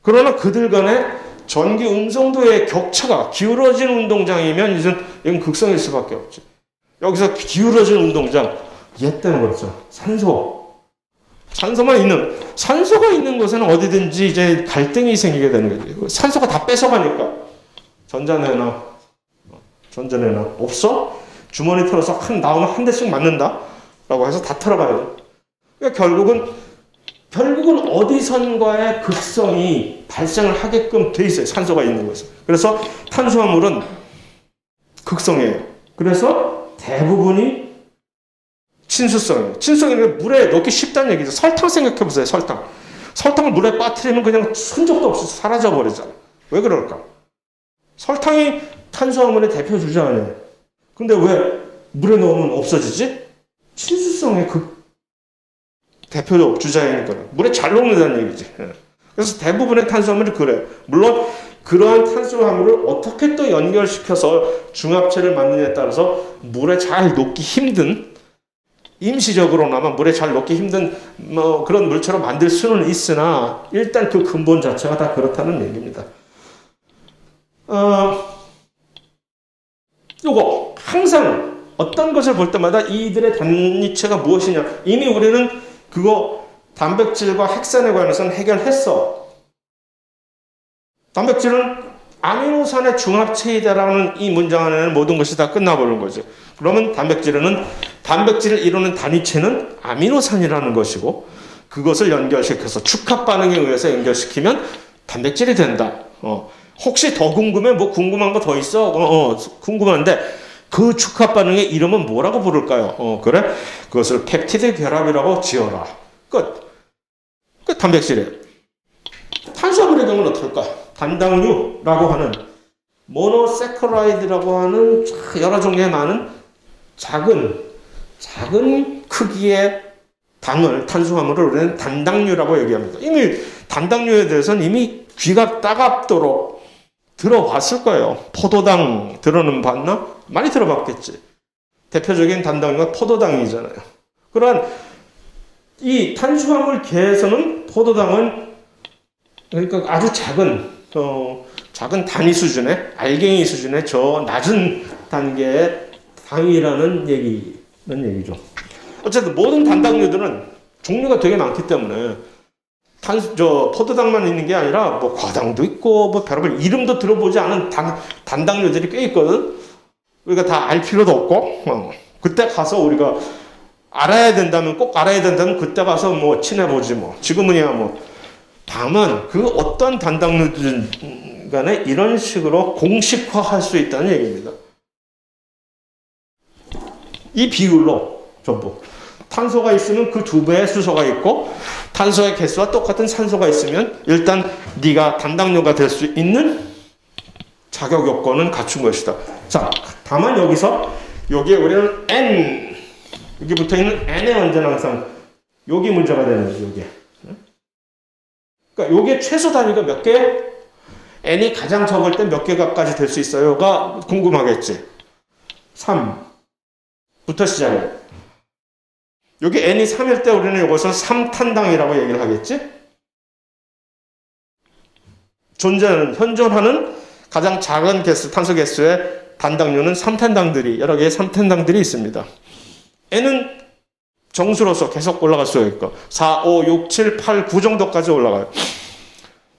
그러나 그들 간에 전기 음성도의 격차가 기울어진 운동장이면 이건 극성일 수밖에 없지. 여기서 기울어진 운동장 얘 때문에 그렇죠. 산소만 있는, 산소가 있는 곳에는 어디든지 이제 갈등이 생기게 되는 거죠. 산소가 다 뺏어가니까. 전자내나 없어? 주머니 털어서 나오면 한 대씩 맞는다? 라고 해서 다 털어가요. 그러니까 결국은 어디선가의 극성이 발생을 하게끔 돼 있어요. 산소가 있는 곳에. 그래서 탄수화물은 극성이에요. 그래서 대부분이 친수성이에요. 친수성이니까 물에 넣기 쉽다는 얘기죠. 설탕 생각해보세요. 설탕을 물에 빠뜨리면 그냥 흔적도 없이 사라져버리잖아요. 왜 그럴까? 설탕이 탄수화물의 대표 주자 아니에요. 근데 왜 물에 넣으면 없어지지? 친수성의 대표 주자이니까 물에 잘 녹는다는 얘기지. 그래서 대부분의 탄수화물이 그래요. 물론 그러한 탄수화물을 어떻게 또 연결시켜서 중합체를 만드느냐에 따라서 물에 잘 녹기 힘든 임시적으로나마 물에 잘 녹기 힘든 뭐 그런 물체로 만들 수는 있으나 일단 그 근본 자체가 다 그렇다는 얘기입니다. 요거 항상 어떤 것을 볼 때마다 이들의 단위체가 무엇이냐, 이미 우리는 그거 단백질과 핵산에 관해서는 해결했어. 단백질은 아미노산의 중합체이다라는 이 문장 안에는 모든 것이 다 끝나버린 거죠. 그러면 단백질을 이루는 단위체는 아미노산이라는 것이고, 그것을 연결시켜서 축합 반응에 의해서 연결시키면 단백질이 된다. 혹시 더 궁금해? 뭐 궁금한 거 더 있어? 궁금한데 그 축합 반응의 이름은 뭐라고 부를까요? 그래? 그것을 펩티드 결합이라고 지어라. 끝. 그 단백질이에요. 탄수화물의 경우는 어떨까? 단당류라고 하는 모노세커라이드라고 하는 여러 종류의 많은 작은 크기의 탄수화물을 우리는 단당류라고 얘기합니다. 이미 단당류에 대해서는 이미 귀가 따갑도록 들어봤을 거예요. 포도당 들어는 봤나? 많이 들어봤겠지. 대표적인 단당류가 포도당이잖아요. 그러한 이 탄수화물계에서는 포도당은 그러니까 아주 작은 단위 수준의 알갱이 수준의 저 낮은 단계의 당이라는 얘기죠. 어쨌든 모든 단당류들은 종류가 되게 많기 때문에 포도당만 있는 게 아니라 뭐 과당도 있고 뭐 별의별 이름도 들어보지 않은 단당류들이 꽤 있거든. 우리가 다 알 필요도 없고 그때 가서 우리가 꼭 알아야 된다면 그때 가서 뭐 친해보지 뭐. 지금은야 뭐. 다만 그 어떤 단당류들 간에 이런 식으로 공식화할 수 있다는 얘기입니다. 이 비율로 전부 탄소가 있으면 그 2배의 수소가 있고, 탄소의 개수와 똑같은 산소가 있으면 일단 네가 단당류가 될 수 있는 자격 요건은 갖춘 것이다. 자, 다만 여기에 우리는 N, 여기 붙어 있는 N의 언제나 항상 여기 문제가 되는 거죠. 여기. 그러니까 요게 최소 단위가 몇 개? N이 가장 적을 때 몇 개가까지 될 수 있어요가 궁금하겠지. 3부터 시작해. 여기 N이 3일 때 우리는 이것을 3탄당이라고 얘기를 하겠지? 현존하는 가장 작은 개수, 탄소 개수의 단당류는 3탄당들이, 여러 개의 3탄당들이 있습니다. N은 정수로서 계속 올라갈 수 있고, 4, 5, 6, 7, 8, 9 정도까지 올라가요.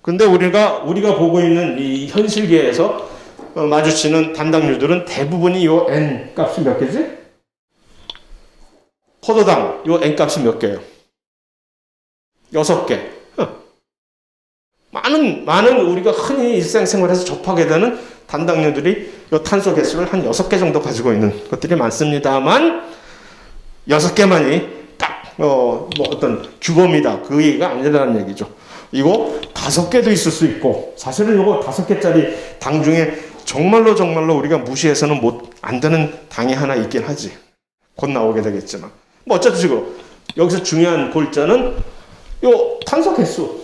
근데 우리가 보고 있는 이 현실계에서 마주치는 단당류들은 대부분이 요 N 값이 몇 개지? 포도당, 요 N 값이 몇 개예요? 6개. 많은 우리가 흔히 일상생활에서 접하게 되는 단당류들이 요 탄소 개수를 한 6개 정도 가지고 있는 것들이 많습니다만, 6개만이 딱, 어떤 규범이다. 그 얘기가 아니라는 얘기죠. 이거 5개도 있을 수 있고, 사실은 이거 5개짜리 당 중에 정말로 우리가 무시해서는 안 되는 당이 하나 있긴 하지. 곧 나오게 되겠지만. 뭐 어쨌든 여기서 중요한 골자는 요 탄소 개수.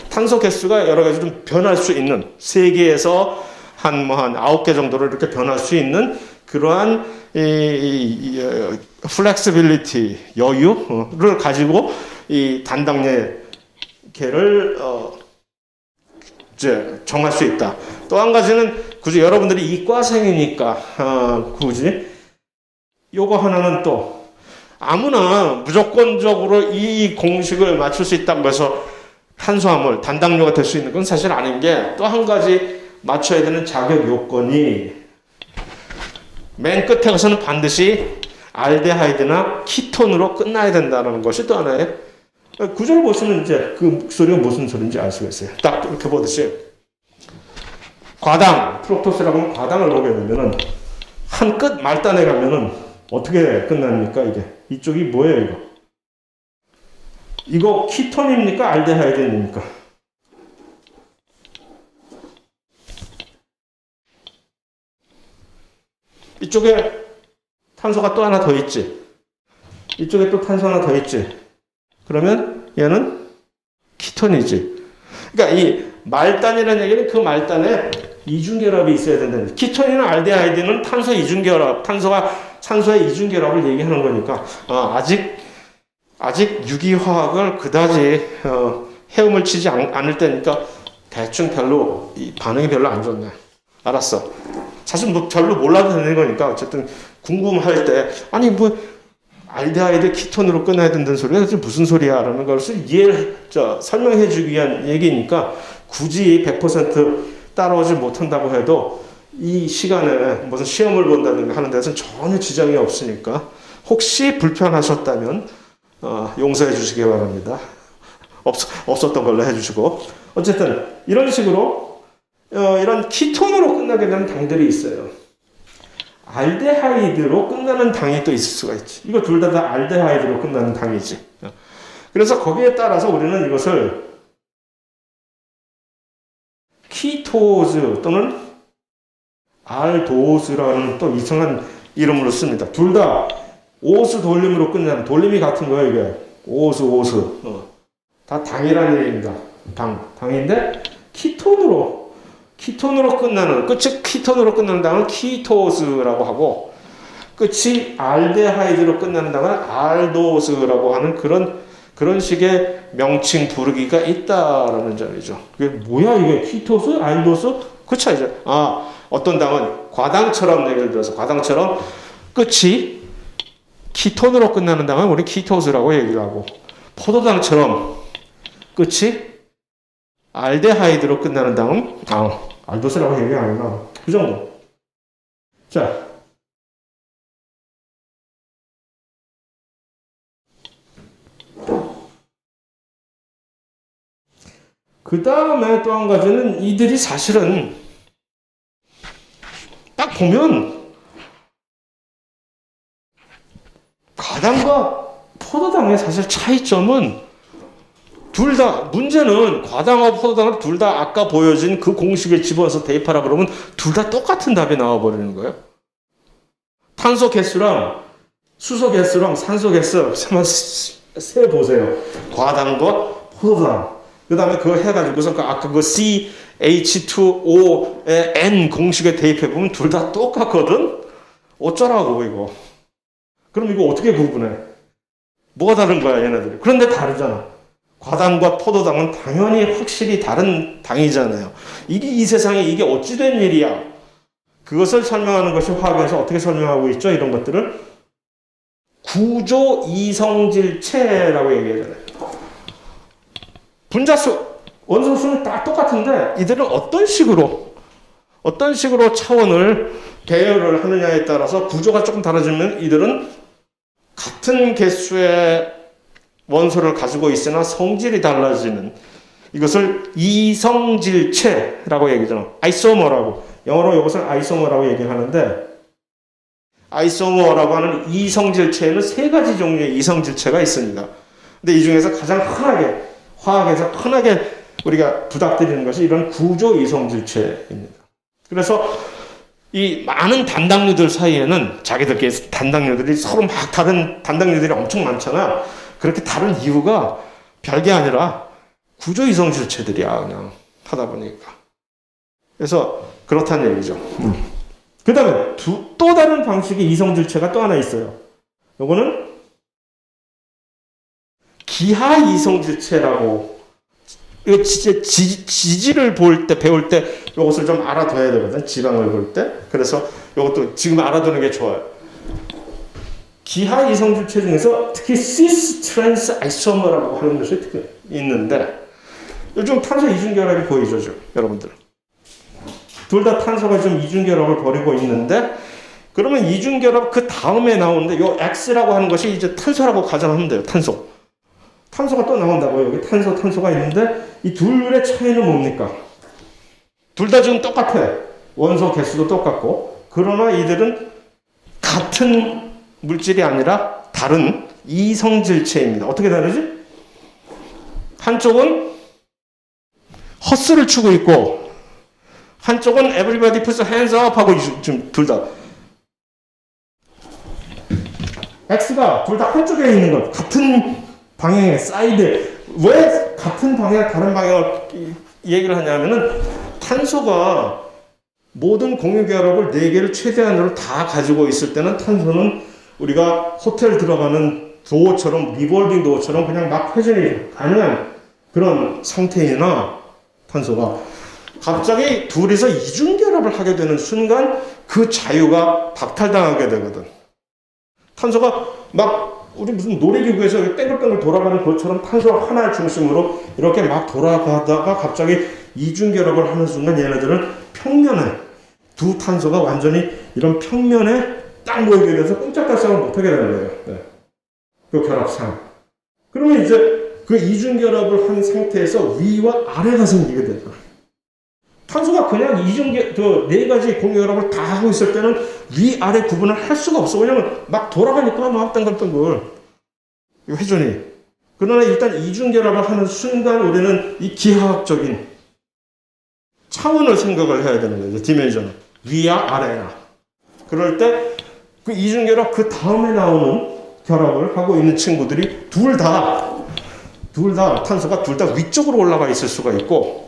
탄소 개수가 여러 가지 좀 변할 수 있는 3개에서 한 9개 정도로 이렇게 변할 수 있는 그러한 플렉시빌리티, 여유를 가지고 이 단당류계를 이제 정할 수 있다. 또 한 가지는 굳이 여러분들이 이과생이니까 굳이 요거 하나는 또 아무나 무조건적으로 이 공식을 맞출 수 있다고 해서 탄수화물, 단당류가 될 수 있는 건 사실 아닌 게, 또 한 가지 맞춰야 되는 자격 요건이 맨 끝에 가서는 반드시 알데하이드나 키톤으로 끝나야 된다는 것이 또 하나의, 구조를 보시면 이제 그 소리가 무슨 소리인지 알 수가 있어요. 딱 이렇게 보듯이 과당, 프록토스라고 하면 과당을 보게 되면은 한 끝 말단에 가면은 어떻게 끝납니까? 이쪽이 뭐예요? 이거 키톤입니까? 알데하이드입니까? 이쪽에 탄소가 또 하나 더 있지. 이쪽에 또 탄소 하나 더 있지. 그러면 얘는 키톤이지. 그러니까 이 말단이라는 얘기는 그 말단에 이중결합이 있어야 된다는. 키톤이나 알데하이드는 탄소 이중결합, 탄소가 산소의 이중결합을 얘기하는 거니까 아직 유기화학을 그다지 헤엄을 치지 않을 때니까 대충 별로 반응이 별로 안 좋네. 알았어. 사실 뭐 별로 몰라도 되는 거니까 어쨌든 궁금할 때 아니 뭐 알데하이드 키톤으로 끊어야 된다는 소리가 무슨 소리야 라는 것을 설명해 주기 위한 얘기니까 굳이 100% 따라오지 못한다고 해도 이 시간에 무슨 시험을 본다든가 하는 데서는 전혀 지장이 없으니까 혹시 불편하셨다면 용서해 주시기 바랍니다. 없었던 걸로 해주시고 어쨌든 이런 식으로 이런 키톤으로 끝나게 되는 당들이 있어요. 알데하이드로 끝나는 당이 또 있을 수가 있지. 이거 둘 다 알데하이드로 끝나는 당이지. 그래서 거기에 따라서 우리는 이것을 키토즈 또는 알도스라는 또 이상한 이름으로 씁니다. 둘 다 오스 돌림으로 끝나는, 돌림이 같은 거예요, 이게. 오스. 다 당이라는 얘기입니다. 당인데, 키톤으로 끝나는, 끝이 키톤으로 끝나는 당은 키토스라고 하고, 끝이 알데하이드로 끝나는 당은 알도스라고 하는 그런 식의 명칭 부르기가 있다라는 점이죠. 그게 뭐야, 이게? 키토스? 알도스? 그 차이죠. 어떤 당은 과당처럼, 예를 들어서 과당처럼 끝이 키톤으로 끝나는 당은 우리 키토스라고 얘기를 하고, 포도당처럼 끝이 알데하이드로 끝나는 당은 알도스라고 얘기 안 했나? 그 정도. 자, 그 다음에 또 한 가지는 이들이 사실은 딱 보면 과당과 포도당의 사실 차이점은 둘 다, 문제는 과당과 포도당을 둘 다 아까 보여진 그 공식에 집어서 대입하라 그러면 둘 다 똑같은 답이 나와버리는 거예요. 탄소 개수랑 수소 개수랑 산소 개수 세 보세요. 과당과 포도당. 그 다음에 그거 해가지고서 아까 그 CH2O의 N 공식에 대입해보면 둘 다 똑같거든? 어쩌라고, 이거. 그럼 이거 어떻게 구분해? 뭐가 다른 거야, 얘네들이? 그런데 다르잖아. 과당과 포도당은 당연히 확실히 다른 당이잖아요. 이 세상에 이게 어찌 된 일이야? 그것을 설명하는 것이 화학에서 어떻게 설명하고 있죠? 이런 것들을 구조 이성질체라고 얘기하잖아요. 분자수, 원소수는 다 똑같은데 이들은 어떤 식으로 차원을 배열을 하느냐에 따라서 구조가 조금 달라지면 이들은 같은 개수의 원소를 가지고 있으나 성질이 달라지는 이것을 이성질체라고 얘기하잖아. 아이소머라고. 영어로 이것을 아이소머라고 얘기하는데 아이소머라고 하는 이성질체에는 세 가지 종류의 이성질체가 있습니다. 근데 이 중에서 가장 흔하게 화학에서 흔하게 우리가 부탁드리는 것이 이런 구조 이성질체입니다. 그래서 이 많은 단당류들 사이에는 자기들끼리 단당류들이 서로 막 다른 단당류들이 엄청 많잖아. 그렇게 다른 이유가 별게 아니라 구조 이성질체들이야, 그냥 하다 보니까. 그래서 그렇다는 얘기죠. 그 다음에 또 다른 방식의 이성질체가 또 하나 있어요. 요거는 기하 이성질체라고. 이거 진짜 지질을 배울 때 이것을 좀 알아둬야 되거든. 지방을 볼 때. 그래서 이것도 지금 알아두는 게 좋아요. 기하 이성질체 중에서 특히 시스 트랜스 아이소머라고 하는 것이 특히 있는데 요즘 탄소 이중결합이 보이죠, 여러분들. 둘 다 탄소가 좀 이중결합을 벌이고 있는데 그러면 이중결합 그 다음에 나오는데 요 X라고 하는 것이 이제 탄소라고 가정하면 돼요. 탄소가 또 나온다고요. 여기 탄소가 있는데 이 둘의 차이는 뭡니까? 둘 다 지금 똑같아. 원소 개수도 똑같고 그러나 이들은 같은 물질이 아니라 다른 이성질체입니다. 어떻게 다르지? 한쪽은 헛스를 추고 있고 한쪽은 everybody puts hands up 하고 지금 둘 다 X가 둘 다 한쪽에 있는 것 같은 방향의 사이드. 왜 같은 방향 다른 방향을 얘기를 하냐면은 탄소가 모든 공유결합을 4개를 최대한으로 다 가지고 있을 때는 탄소는 우리가 호텔 들어가는 도어처럼 리볼빙 도어처럼 그냥 막 회전이 가능한 그런 상태이나 탄소가 갑자기 둘이서 이중결합을 하게 되는 순간 그 자유가 박탈당하게 되거든. 탄소가 막 우리 무슨 놀이기구에서 뺑글뺑글 돌아가는 것처럼 탄소 하나의 중심으로 이렇게 막 돌아가다가 갑자기 이중결합을 하는 순간 얘네들은 평면에 두 탄소가 완전히 이런 평면에 딱 모이게 돼서 꼼짝달싹을 못하게 되는 거예요. 네. 그 결합상. 그러면 이제 그 이중결합을 한 상태에서 위와 아래가 생기게 되죠. 탄소가 그냥 네 가지 공유결합을 다 하고 있을 때는 위아래 구분을 할 수가 없어. 왜냐면 막 돌아가니까 막 땡글땡글 회전이. 그러나 일단 이중결합을 하는 순간 우리는 이 기하학적인 차원을 생각을 해야 되는 거죠. 디멘전을. 위야 아래야. 그럴 때 그 이중결합 그 다음에 나오는 결합을 하고 있는 친구들이 둘 다 탄소가 둘 다 위쪽으로 올라가 있을 수가 있고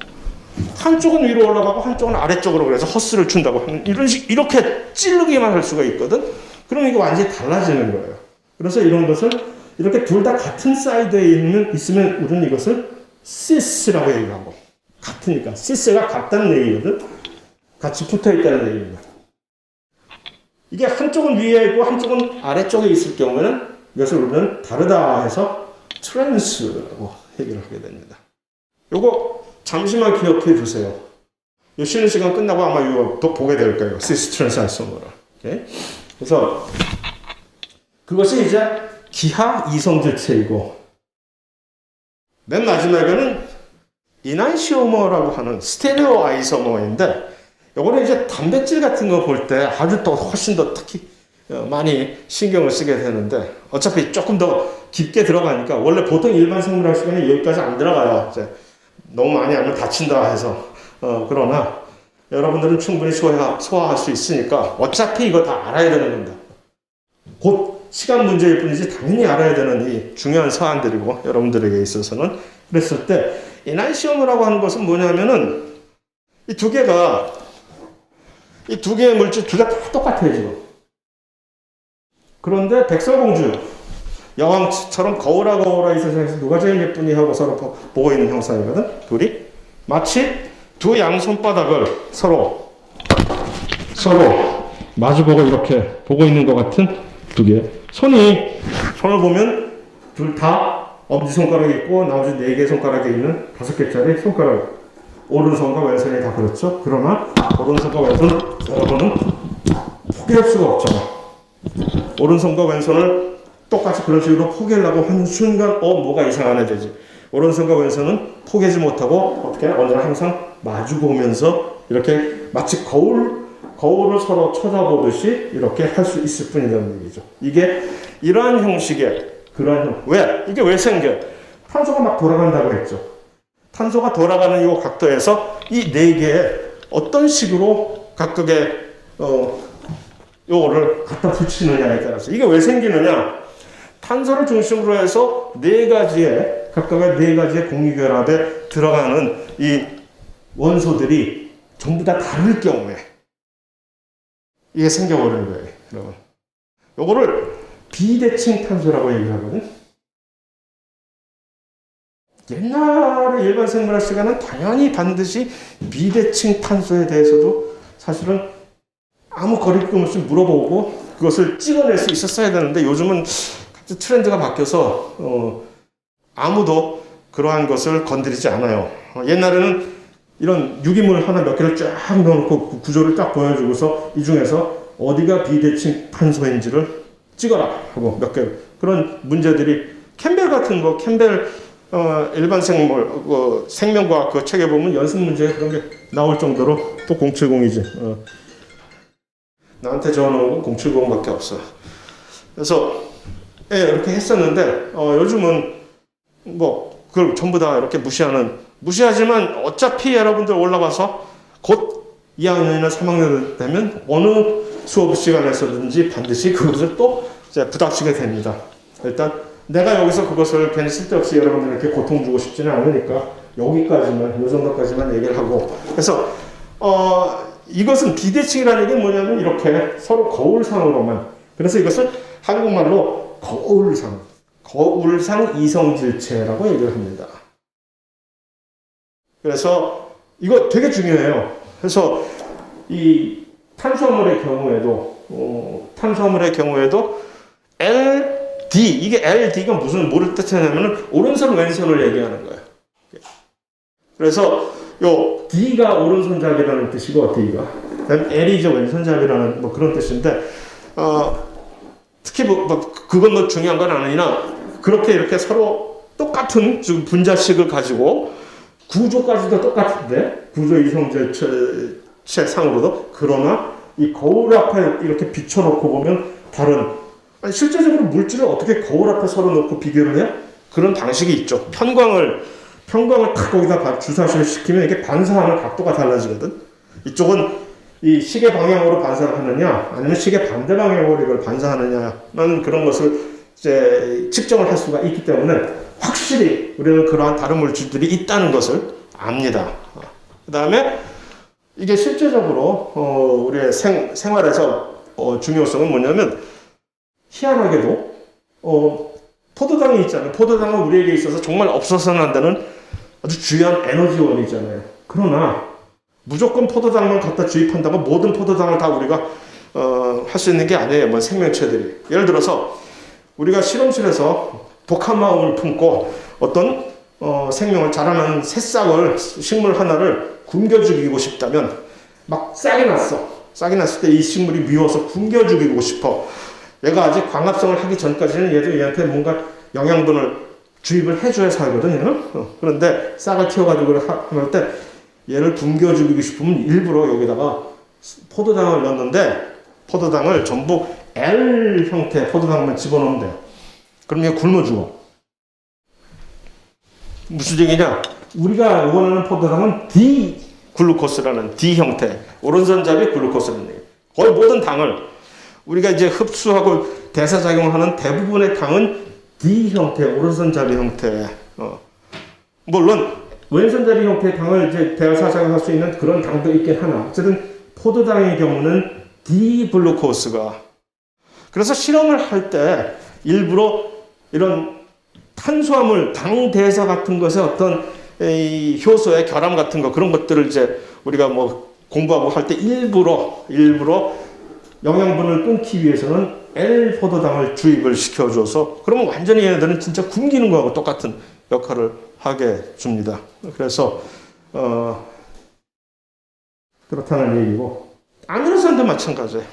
한쪽은 위로 올라가고 한쪽은 아래쪽으로 그래서 헛스를 준다고 하는 이렇게 찌르기만 할 수가 있거든. 그럼 이게 완전히 달라지는 거예요. 그래서 이런 것을 이렇게 둘 다 같은 사이드에 있으면 우리는 이것을 시스라고 얘기하고 같으니까 시스가 같다는 얘기거든. 같이 붙어 있다는 얘기입니다. 이게 한쪽은 위에 있고 한쪽은 아래쪽에 있을 경우에는 이것을 우리는 다르다 해서 트랜스라고 얘기를 하게 됩니다. 요거 잠시만 기억해 두세요. 요 쉬는 시간 끝나고 아마 이거 또 보게 될 거예요. 시스 트랜스 아이소머를. 그래서 그것이 이제 기하 이성질체이고 맨 마지막에는 이난시오머라고 하는 스테레오 아이소머인데 요거는 이제 단백질 같은 거 볼 때 아주 또 훨씬 더 특히 많이 신경을 쓰게 되는데 어차피 조금 더 깊게 들어가니까 원래 보통 일반 생물학 시간에 여기까지 안 들어가요. 이제 너무 많이 하면 다친다 해서 그러나 여러분들은 충분히 소화할 수 있으니까 어차피 이거 다 알아야 되는 겁니다. 곧 시간 문제일 뿐이지 당연히 알아야 되는 이 중요한 사안들이고 여러분들에게 있어서는 그랬을 때 이난시오머라고 하는 것은 뭐냐면은 이 두 개의 물질 둘 다 똑같아요 지금. 그런데 백설공주 여왕처럼 거울아 이 세상에서 누가 제일 예쁘니 하고 서로 보고 있는 형상이거든. 둘이 마치 두 양손바닥을 서로 마주보고 이렇게 보고 있는 것 같은 두 개. 손을 보면 둘 다 엄지손가락이 있고 나머지 4개 손가락이 있는 5개짜리 손가락. 오른손과 왼손이 다 그렇죠. 그러나 오른손과 왼손 여러분은 포기할 수가 없잖아. 오른손과 왼손을 똑같이 그런 식으로 포기하려고 하는 순간 뭐가 이상하네 되지. 오른손과 왼손은 포기하지 못하고 어떻게 언제나 항상 마주 보면서 이렇게 마치 거울을 서로 쳐다보듯이 이렇게 할 수 있을 뿐이라는 얘기죠. 이게 이러한 형식의 이게 왜 생겨? 탄소가 막 돌아간다고 했죠. 탄소가 돌아가는 이 각도에서 이 4개에 어떤 식으로 각각의 요거를 갖다 붙이느냐에 따라서 이게 왜 생기느냐? 탄소를 중심으로 해서 각각의 4가지의 공유결합에 들어가는 이 원소들이 전부 다 다를 경우에 이게 생겨버리는 거예요. 여러분. 요거를 비대칭 탄소라고 얘기하거든. 옛날에 일반 생물학 시간은 당연히 반드시 비대칭 탄소에 대해서도 사실은 아무 거리낌 없이 물어보고 그것을 찍어낼 수 있었어야 되는데 요즘은 트렌드가 바뀌어서 아무도 그러한 것을 건드리지 않아요. 옛날에는 이런 유기물 하나 몇 개를 쫙 넣어놓고 구조를 딱 보여주고서 이 중에서 어디가 비대칭 탄소인지를 찍어라 하고 몇 개 그런 문제들이 캠벨 같은 거 일반 생명과학 그 책에 보면 연습 문제 그런 게 나올 정도로 또 070이지. 나한테 적어놓은 건 070밖에 없어. 그래서 이렇게 했었는데 요즘은 그걸 전부 다 이렇게 무시하지만 어차피 여러분들 올라가서 곧 2학년이나 3학년 되면 어느 수업 시간에서든지 반드시 그것을 또 이제 부닥치게 됩니다. 일단 내가 여기서 그것을 괜히 쓸데없이 여러분들에게 고통 주고 싶지는 않으니까 여기까지만 이 정도까지만 얘기를 하고 그래서 이것은 비대칭이라는 게 뭐냐면 이렇게 서로 거울상으로만. 그래서 이것을 한국말로 거울상 이성질체라고 얘기를 합니다. 그래서 이거 되게 중요해요. 그래서 이 탄수화물의 경우에도 LD, 이게 LD가 뭐를 뜻하냐면은 오른손 왼손을 얘기하는 거예요. 그래서 요 D가 오른손잡이라는 뜻이고 D가 L이 이제 왼손잡이라는 뭐 그런 뜻인데 특히 그건 뭐 중요한 건 아니나 그렇게 이렇게 서로 똑같은 분자식을 가지고 구조까지도 똑같은데 구조 이성질체 상으로도 그러나 이 거울 앞에 이렇게 비춰놓고 보면 다른 실제적으로 물질을 어떻게 거울 앞에 서로 놓고 비교를 해요? 그런 방식이 있죠. 평광을 탁 거기다 주사시를 시키면 이게 반사하는 각도가 달라지거든. 이쪽은 이 시계 방향으로 반사를 하느냐, 아니면 시계 반대 방향으로 이걸 반사하느냐는 그런 것을 이제 측정을 할 수가 있기 때문에 확실히 우리는 그러한 다른 물질들이 있다는 것을 압니다. 그 다음에 이게 실제적으로 우리의 생활에서 중요성은 뭐냐면 희한하게도 포도당이 있잖아요. 포도당은 우리에게 있어서 정말 없어서는 안 되는 아주 중요한 에너지원이잖아요. 그러나 무조건 포도당만 갖다 주입한다고 모든 포도당을 다 우리가 할 수 있는 게 아니에요. 뭐 생명체들이. 예를 들어서 우리가 실험실에서 독한 마음을 품고 어떤 생명을 자라나는 새싹을 식물 하나를 굶겨 죽이고 싶다면 막 싹이 났어. 싹이 났을 때 이 식물이 미워서 굶겨 죽이고 싶어. 얘가 아직 광합성을 하기 전까지는 얘한테 뭔가 영양분을 주입을 해줘야 살거든요. 그런데 싹을 틔워가지고 할 때 얘를 굶겨 죽이고 싶으면 일부러 여기다가 포도당을 넣었는데 포도당을 전부 L 형태 포도당만 집어넣으면 돼요. 그럼 얘 굶어 죽어. 무슨 얘기냐? 우리가 원하는 포도당은 D 글루코스라는 D 형태, 오른손잡이 글루코스라는 얘기. 거의 모든 당을 우리가 이제 흡수하고 대사작용하는 대부분의 당은 D 형태, 오른손잡이 형태. 물론 왼손잡이 형태의 당을 이제 대사작용할 수 있는 그런 당도 있긴 하나. 어쨌든 포도당의 경우는 D 글루코스가. 그래서 실험을 할 때 일부러 이런 탄수화물, 당 대사 같은 것의 어떤 이 효소의 결함 같은 거 그런 것들을 이제 우리가 뭐 공부하고 할 때 일부러 영양분을 끊기 위해서는 L 포도당을 주입을 시켜줘서 그러면 완전히 얘네들은 진짜 굶기는 거하고 똑같은 역할을 하게 줍니다. 그래서 그렇다는 얘기고 아미노산도 마찬가지예요.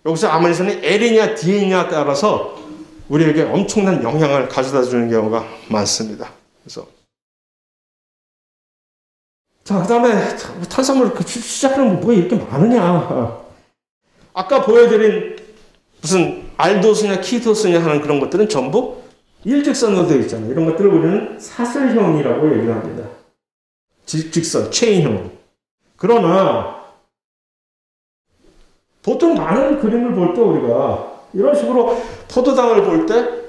여기서 아미노산이 L이냐 D이냐 따라서 우리에게 엄청난 영향을 가져다 주는 경우가 많습니다. 그래서 자, 그 다음에 탄수화물 시작하는 뭐가 이렇게 많으냐. 아까 보여드린 무슨 알도스냐 키토스냐 하는 그런 것들은 전부 일직선으로 되어 있잖아요. 이런 것들을 우리는 사슬형이라고 얘기를 합니다. 직선, 체인형. 그러나 보통 많은 그림을 볼 때 우리가 이런 식으로 포도당을 볼 때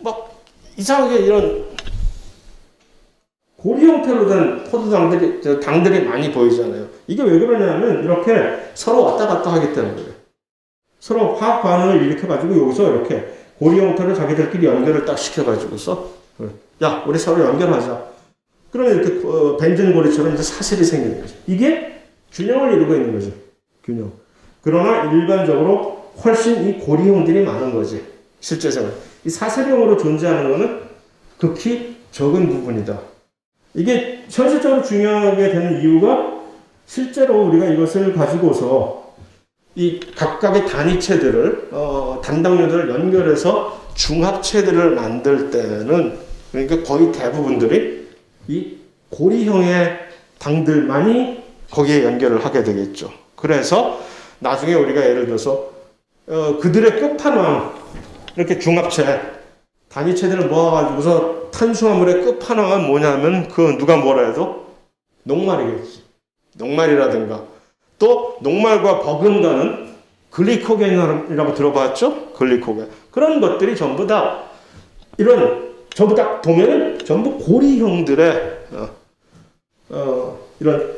막 이상하게 이런 고리 형태로 된 포도당들이, 당들이 많이 보이잖아요. 이게 왜 그러냐면 이렇게 서로 왔다 갔다 하기 때문에 서로 화학 반응을 일으켜가지고 여기서 이렇게 고리 형태로 자기들끼리 연결을 딱 시켜가지고서 야, 우리 서로 연결하자. 그러면 이렇게 벤젠 고리처럼 이제 사슬이 생기는 거죠. 이게 균형을 이루고 있는 거죠. 균형. 그러나 일반적으로 훨씬 이 고리형들이 많은 거지. 실제적으로. 이 사슬형으로 존재하는 거는 극히 적은 부분이다. 이게 현실적으로 중요하게 되는 이유가 실제로 우리가 이것을 가지고서 이 각각의 단위체들을 단당류들을 연결해서 중합체들을 만들 때는 그러니까 거의 대부분들이 이 고리형의 당들만이 거기에 연결을 하게 되겠죠. 그래서 나중에 우리가 예를 들어서 그들의 끝판왕 이렇게 중합체 단위체들을 모아가지고서 탄수화물의 끝판왕은 뭐냐면 그 누가 뭐라 해도 녹말이겠지. 녹말이라든가 또 녹말과 버금가는 글리코겐이라고 들어봤죠? 글리코겐. 그런 것들이 전부 다 전부 다 보면은 전부 고리형들의 이런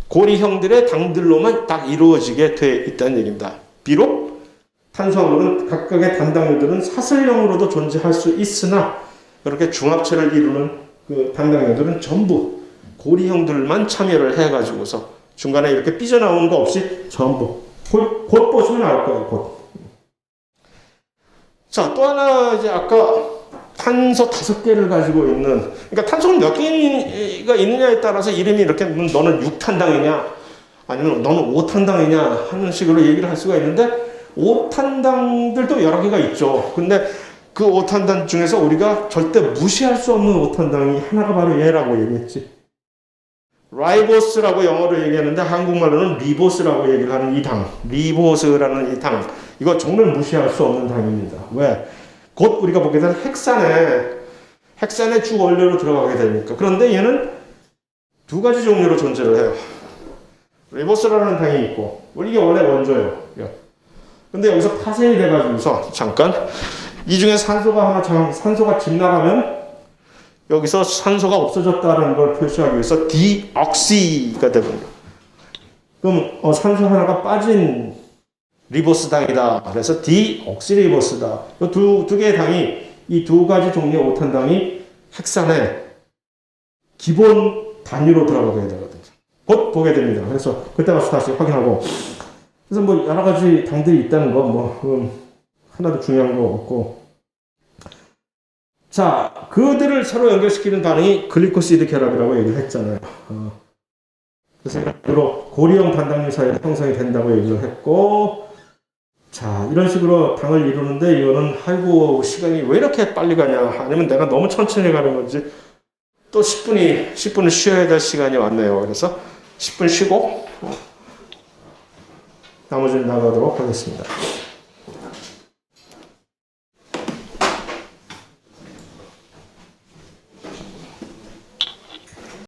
고리형들의 당들로만 딱 이루어지게 돼 있다는 얘기입니다. 비록 탄수화물은 각각의 단당류들은 사슬형으로도 존재할 수 있으나 그렇게 중합체를 이루는 그 단당류들은 전부 고리형들만 참여를 해가지고서 중간에 이렇게 삐져나오는 거 없이 전부 곧 보시면 알 거예요. 곧. 자, 또 하나 이제 아까 탄소 5개를 가지고 있는, 그러니까 탄소는 몇 개가 있느냐에 따라서 이름이 이렇게 너는 6탄당이냐 아니면 너는 5탄당이냐 하는 식으로 얘기를 할 수가 있는데 5탄당들도 여러 개가 있죠. 근데 그 5탄당 중에서 우리가 절대 무시할 수 없는 5탄당이 하나가 바로 얘라고 얘기했지. 라이보스라고 영어로 얘기하는데 한국말로는 리보스라고 얘기를 하는 이 당, 리보스라는 이 당, 이거 정말 무시할 수 없는 당입니다. 왜? 곧 우리가 보게 될 헥산의 주 원료로 들어가게 되니까. 그런데 얘는 두 가지 종류로 존재를 해요. 리보스라는 당이 있고, 이게 원래 원조예요. 근데 여기서 파생이 돼가지고서 잠깐 이 중에 산소가 집 나가면 여기서 산소가 없어졌다는 걸 표시하기 위해서 디옥시가 되거든요. 그럼 산소 하나가 빠진 리보스당이다. 그래서 디옥시리보스다. 두 개의 당이, 이 두 가지 종류의 5탄당이 헥산의 기본 단위로 들어가게 되거든요. 곧 보게 됩니다. 그래서 그때 가서 다시 확인하고. 그래서 뭐 여러 가지 당들이 있다는 거 하나도 중요한 거 없고. 자, 그들을 서로 연결시키는 반응이 글리코시드 결합이라고 얘기를 했잖아요. 그래서 이런 고리형 단당류 사이에 형성이 된다고 얘기를 했고, 자, 이런 식으로 당을 이루는데 이거는 아이고 시간이 왜 이렇게 빨리 가냐, 아니면 내가 너무 천천히 가는 건지, 또 10분을 쉬어야 될 시간이 왔네요. 그래서 10분 쉬고 나머지는 나가도록 하겠습니다.